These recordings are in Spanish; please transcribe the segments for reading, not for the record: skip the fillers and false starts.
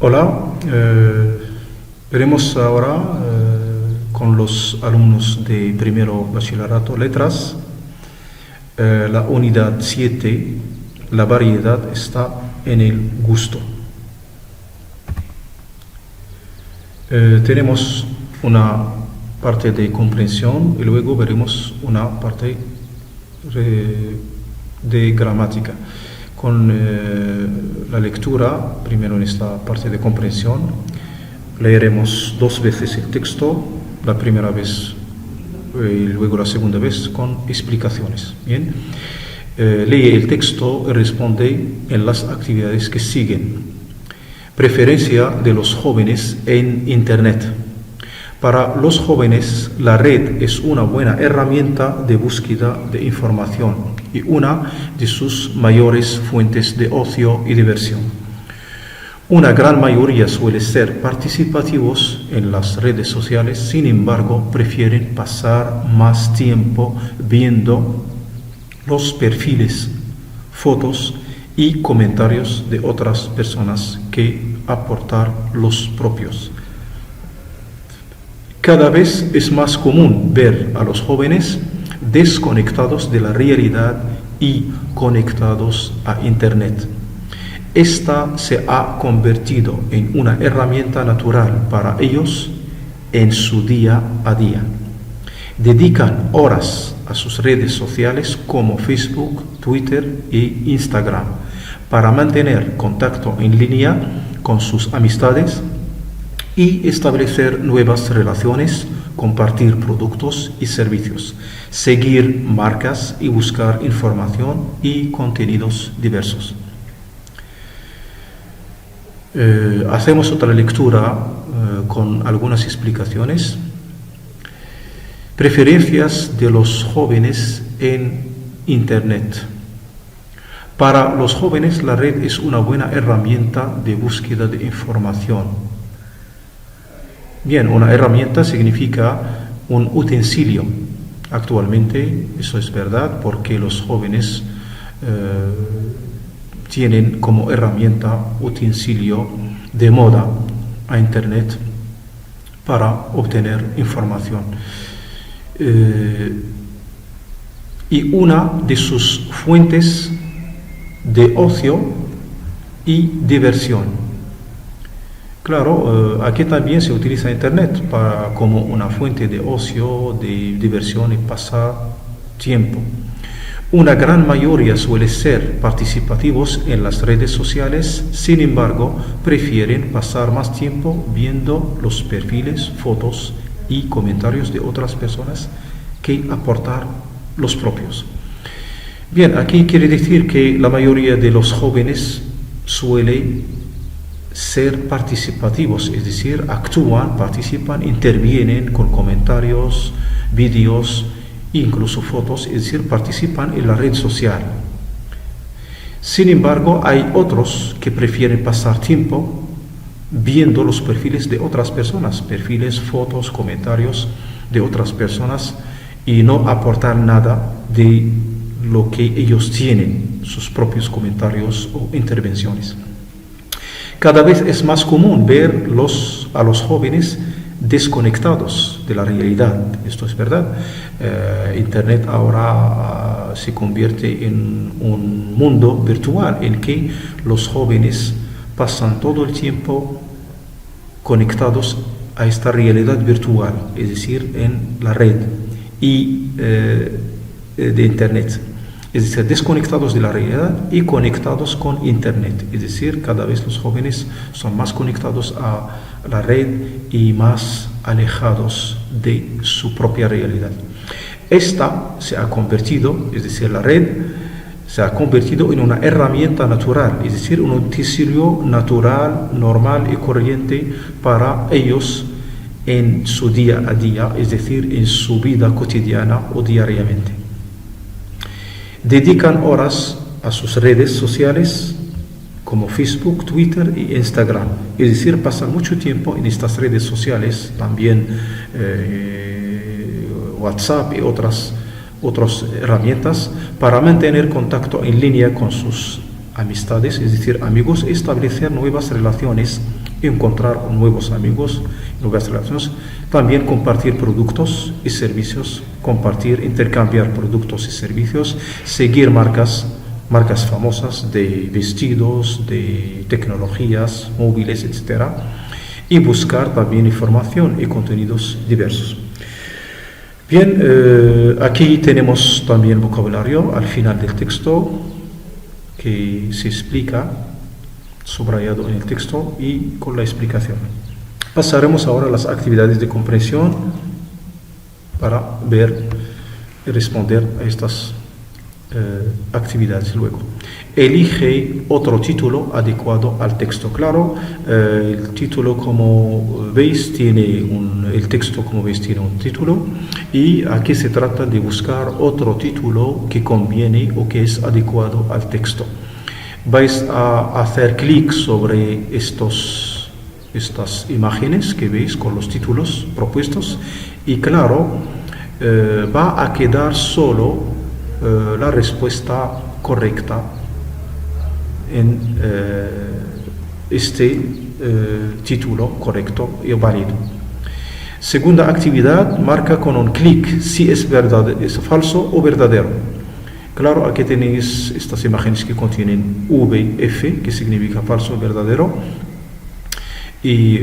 Hola, veremos ahora con los alumnos de primero bachillerato letras la unidad 7, la variedad está en el gusto. Tenemos una parte de comprensión y luego veremos una parte de gramática. Con la lectura, primero en esta parte de comprensión, leeremos 2 veces el texto, la primera vez y luego la segunda vez con explicaciones. Bien, lee el texto y responde en las actividades que siguen. Preferencia de los jóvenes en Internet. Para los jóvenes, la red es una buena herramienta de búsqueda de información y una de sus mayores fuentes de ocio y diversión. Una gran mayoría suele ser participativos en las redes sociales, sin embargo, prefieren pasar más tiempo viendo los perfiles, fotos y comentarios de otras personas que aportar los propios. Cada vez es más común ver a los jóvenes desconectados de la realidad y conectados a Internet. Esta se ha convertido en una herramienta natural para ellos en su día a día. Dedican horas a sus redes sociales como Facebook, Twitter e Instagram para mantener contacto en línea con sus amistades y establecer nuevas relaciones, compartir productos y servicios, seguir marcas y buscar información y contenidos diversos. Hacemos otra lectura con algunas explicaciones. Preferencias de los jóvenes en Internet. Para los jóvenes, la red es una buena herramienta de búsqueda de información. Bien, una herramienta significa un utensilio. Actualmente eso es verdad porque los jóvenes tienen como herramienta utensilio de moda a Internet para obtener información. Y una de sus fuentes de ocio y diversión. Claro, aquí también se utiliza Internet como una fuente de ocio, de diversión y pasar tiempo. Una gran mayoría suele ser participativos en las redes sociales, sin embargo, prefieren pasar más tiempo viendo los perfiles, fotos y comentarios de otras personas que aportar los propios. Bien, aquí quiere decir que la mayoría de los jóvenes suele ser participativos, es decir, actúan, participan, intervienen con comentarios, vídeos, incluso fotos, es decir, participan en la red social. Sin embargo, hay otros que prefieren pasar tiempo viendo los perfiles de otras personas, perfiles, fotos, comentarios de otras personas y no aportar nada de lo que ellos tienen, sus propios comentarios o intervenciones. Cada vez es más común ver a los jóvenes desconectados de la realidad. Esto es verdad. Internet ahora se convierte en un mundo virtual en que los jóvenes pasan todo el tiempo conectados a esta realidad virtual, es decir, en la red y de Internet. Es decir, desconectados de la realidad y conectados con Internet. Es decir, cada vez los jóvenes son más conectados a la red y más alejados de su propia realidad. Esta se ha convertido, es decir, la red se ha convertido en una herramienta natural, es decir, un utensilio natural, normal y corriente para ellos en su día a día, es decir, en su vida cotidiana o diariamente. Dedican horas a sus redes sociales como Facebook, Twitter y Instagram. Es decir, pasan mucho tiempo en estas redes sociales, también WhatsApp y otras herramientas para mantener contacto en línea con sus amistades, es decir, amigos, y establecer nuevas relaciones encontrar nuevos amigos, nuevas relaciones, también compartir productos y servicios, intercambiar productos y servicios, seguir marcas famosas de vestidos, de tecnologías, móviles, etc. Y buscar también información y contenidos diversos. Bien, aquí tenemos también vocabulario al final del texto que se explica, subrayado en el texto y con la explicación. Pasaremos ahora a las actividades de comprensión para ver y responder a estas actividades luego. Elige otro título adecuado al texto. Claro, el título, como veis, el texto, como veis, tiene un título, y aquí se trata de buscar otro título que conviene o que es adecuado al texto. Vais a hacer clic sobre estas imágenes que veis con los títulos propuestos, y claro, va a quedar solo la respuesta correcta en este título correcto y válido. Segunda actividad, marca con un clic si es falso o verdadero. Claro, aquí tenéis estas imágenes que contienen VF, que significa falso o verdadero, y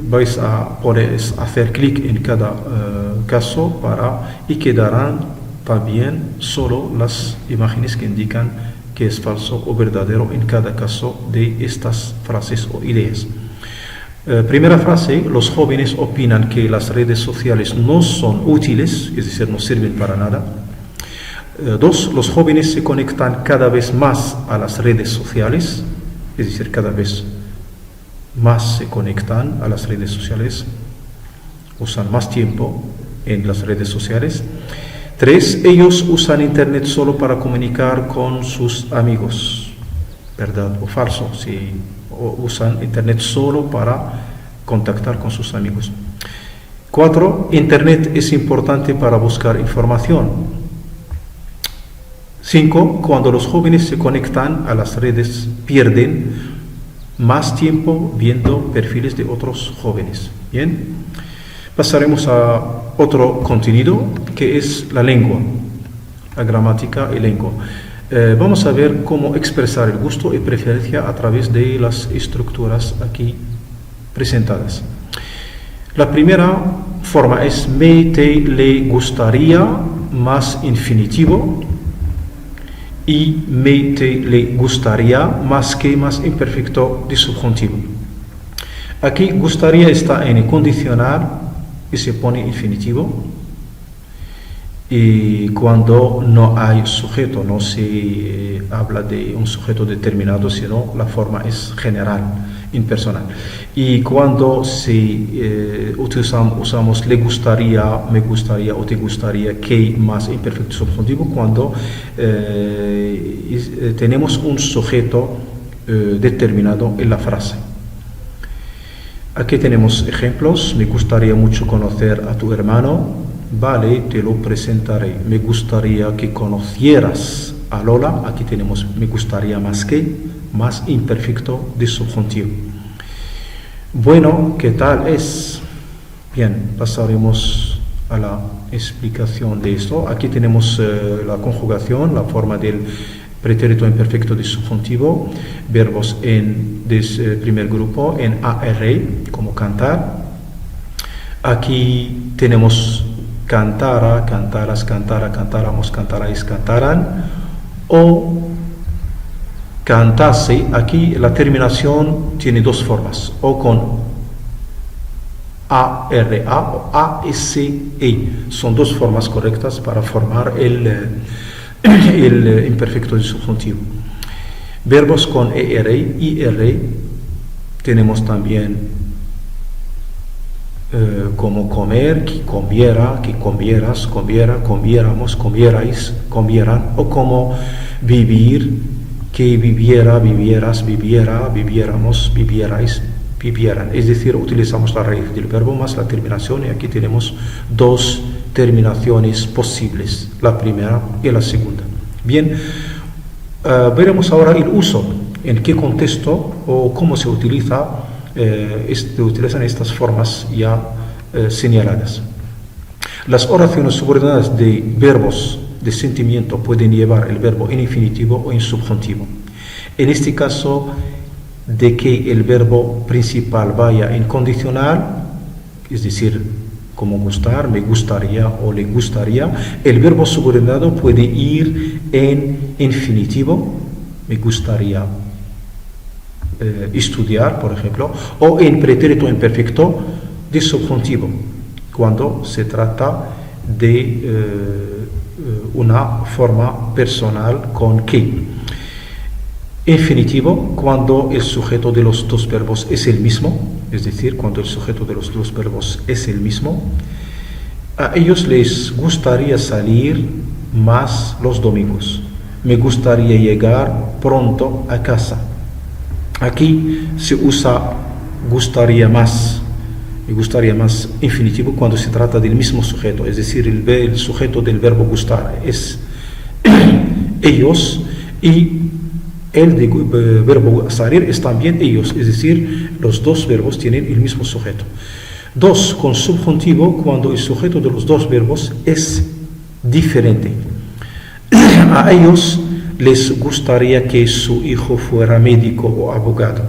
vais a poder hacer clic en cada caso y quedarán también solo las imágenes que indican que es falso o verdadero en cada caso de estas frases o ideas. Primera frase: los jóvenes opinan que las redes sociales no son útiles, es decir, no sirven para nada. 2. Los jóvenes se conectan cada vez más a las redes sociales, es decir, cada vez más se conectan a las redes sociales, usan más tiempo en las redes sociales. 3. Ellos usan Internet solo para comunicar con sus amigos. ¿Verdad o falso? Si usan Internet solo para contactar con sus amigos. 4. Internet es importante para buscar información. 5. Cuando los jóvenes se conectan a las redes, pierden más tiempo viendo perfiles de otros jóvenes. Bien, pasaremos a otro contenido, que es la lengua, la gramática y lengua. Vamos a ver cómo expresar el gusto y preferencia a través de las estructuras aquí presentadas. La primera forma es le gustaría más infinitivo, y le gustaría más imperfecto de subjuntivo. Aquí gustaría está en el condicional y se pone infinitivo, y cuando no hay sujeto, no se habla de un sujeto determinado, sino la forma es general, impersonal. Y cuando usamos le gustaría, me gustaría o te gustaría, que más imperfecto subjuntivo, cuando tenemos un sujeto determinado en la frase. Aquí tenemos ejemplos: me gustaría mucho conocer a tu hermano. Vale, te lo presentaré. Me gustaría que conocieras a Lola. Aquí tenemos me gustaría más imperfecto de subjuntivo. Bueno, ¿qué tal es? Bien, pasaremos a la explicación de esto. Aquí tenemos la conjugación, la forma del pretérito imperfecto de subjuntivo, verbos del primer grupo en AR, como cantar. Aquí tenemos cantara, cantaras, cantara, cantáramos, cantaráis, cantaran, o cantase. Aquí la terminación tiene dos formas, o con ARA o ASE. Son dos formas correctas para formar el imperfecto de subjuntivo. Verbos con ER, IR, tenemos también como comer, que comiera, que comieras, comiera, comiéramos, comierais, comieran, o como vivir, que viviera, vivieras, viviera, viviéramos, vivierais, vivieran. Es decir, utilizamos la raíz del verbo más la terminación, y aquí tenemos dos terminaciones posibles, la primera y la segunda. Bien, veremos ahora el uso, en qué contexto o cómo se utiliza utilizan estas formas ya señaladas. Las oraciones subordinadas de verbos de sentimiento pueden llevar el verbo en infinitivo o en subjuntivo. En este caso, de que el verbo principal vaya en condicional, es decir, como gustar, me gustaría o le gustaría, el verbo subordinado puede ir en infinitivo, me gustaría estudiar, por ejemplo, o en pretérito imperfecto de subjuntivo, cuando se trata de una forma personal con que. Infinitivo, cuando el sujeto de los dos verbos es el mismo, es decir, cuando el sujeto de los dos verbos es el mismo. A ellos les gustaría salir más los domingos. Me gustaría llegar pronto a casa. Aquí se usa gustaría más. Me gustaría más infinitivo cuando se trata del mismo sujeto, es decir, el sujeto del verbo gustar es ellos y el verbo salir es también ellos, es decir, los dos verbos tienen el mismo sujeto. Dos, con subjuntivo, cuando el sujeto de los dos verbos es diferente. A ellos les gustaría que su hijo fuera médico o abogado.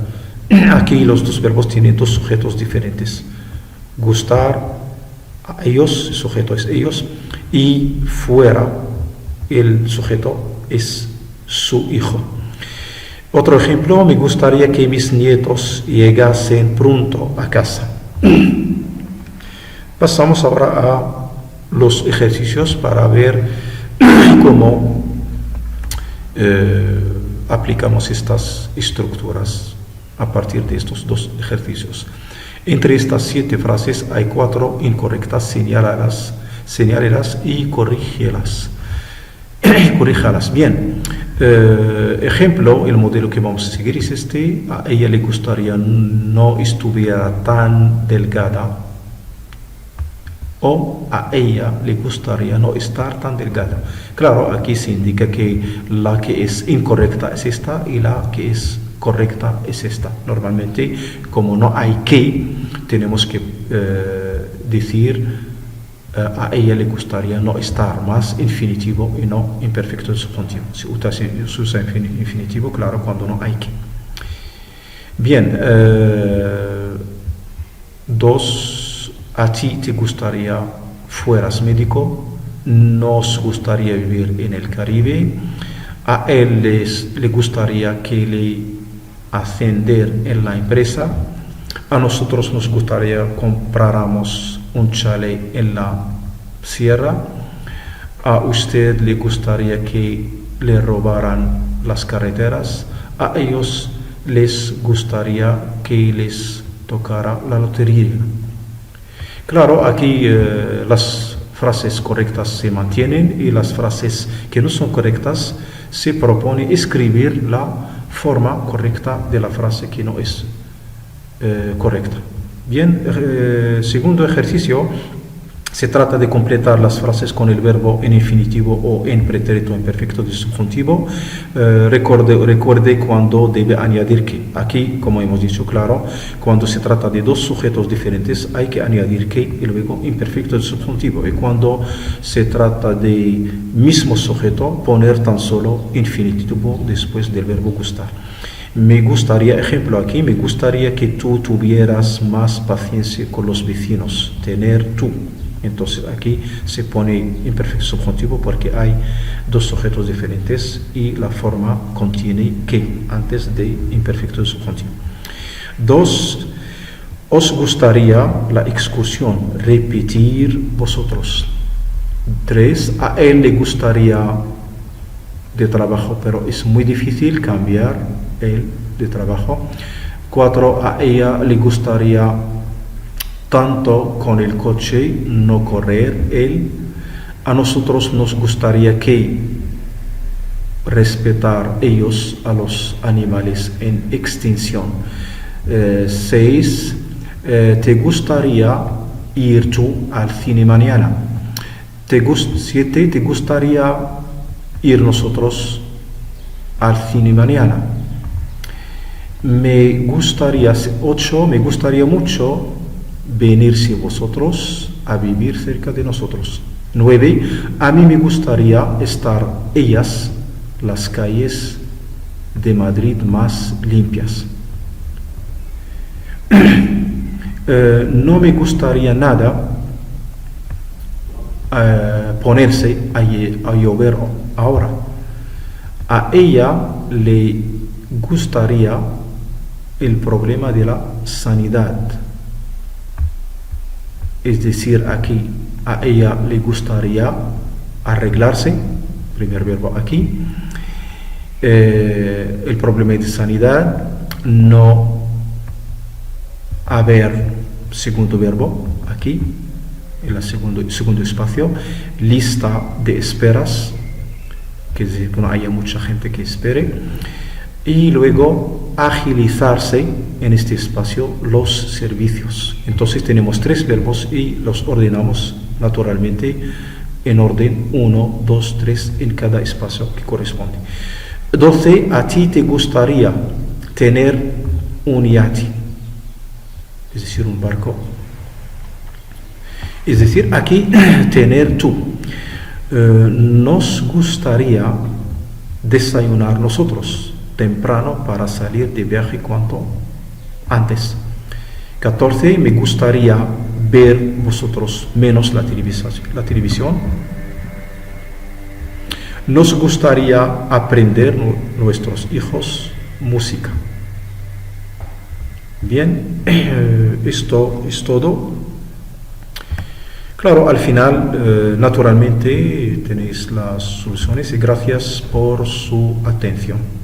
Aquí los dos verbos tienen dos sujetos diferentes. Gustar, a ellos, el sujeto es ellos, y fuera, el sujeto es su hijo. Otro ejemplo, me gustaría que mis nietos llegasen pronto a casa. Pasamos ahora a los ejercicios para ver cómo aplicamos estas estructuras a partir de estos dos ejercicios. Entre estas 7 frases hay 4 incorrectas, señálelas y corrígelas. Bien. Ejemplo, el modelo que vamos a seguir es este. A ella le gustaría no estuviera tan delgada, o a ella le gustaría no estar tan delgada. Claro, aquí se indica que la que es incorrecta es esta y la que es correcta es esta. Normalmente, como no hay que, tenemos que decir a ella le gustaría no estar, más infinitivo y no imperfecto de subjuntivo. Se usa infinitivo, claro, cuando no hay que. Bien, 2. A ti te gustaría fueras médico, nos gustaría vivir en el Caribe, a él le gustaría que le ascender en la empresa, a nosotros nos gustaría compráramos un chalet en la sierra, a usted le gustaría que le robaran las carreteras, a ellos les gustaría que les tocara la lotería. Claro, aquí las frases correctas se mantienen y las frases que no son correctas se propone escribir la forma correcta de la frase que no es correcta. Bien, segundo ejercicio, se trata de completar las frases con el verbo en infinitivo o en pretérito imperfecto de subjuntivo. Recuerde cuando debe añadir que. Aquí, como hemos dicho, claro, cuando se trata de dos sujetos diferentes hay que añadir que y luego imperfecto de subjuntivo. Y cuando se trata de mismo sujeto, poner tan solo infinitivo después del verbo gustar. Me gustaría, ejemplo aquí, me gustaría que tú tuvieras más paciencia con los vecinos. Tener tú. Entonces aquí se pone imperfecto subjuntivo porque hay dos sujetos diferentes y la forma contiene que antes de imperfecto subjuntivo. 2. Os gustaría la excursión repetir vosotros. 3. A él le gustaría de trabajo, pero es muy difícil cambiar el de trabajo. 4. A ella le gustaría tanto con el coche no correr él. A nosotros nos gustaría que respetar ellos a los animales en extinción. 6. ¿Te gustaría ir tú al cine mañana? 7. ¿Te gustaría ir nosotros al cine mañana? Me gustaría mucho venirse vosotros a vivir cerca de nosotros. 9. A mí me gustaría estar ellas, las calles de Madrid más limpias. No me gustaría nada ponerse a llover ahora. A ella le gustaría el problema de la sanidad. Es decir, aquí a ella le gustaría arreglarse, primer verbo aquí, el problema de sanidad, no haber, segundo verbo aquí, en el segundo espacio, lista de esperas, que es decir, que no haya mucha gente que espere, y luego agilizarse en este espacio los servicios. Entonces tenemos 3 verbos y los ordenamos naturalmente en orden 1, 2, 3 en cada espacio que corresponde. 12. A ti te gustaría tener un yate, es decir, un barco. Es decir, aquí tener tú. Nos gustaría desayunar nosotros temprano para salir de viaje cuanto antes. 14. Me gustaría ver vosotros menos la televisión. Nos gustaría aprender nuestros hijos música. Bien, esto es todo. Claro, al final, naturalmente, tenéis las soluciones y gracias por su atención.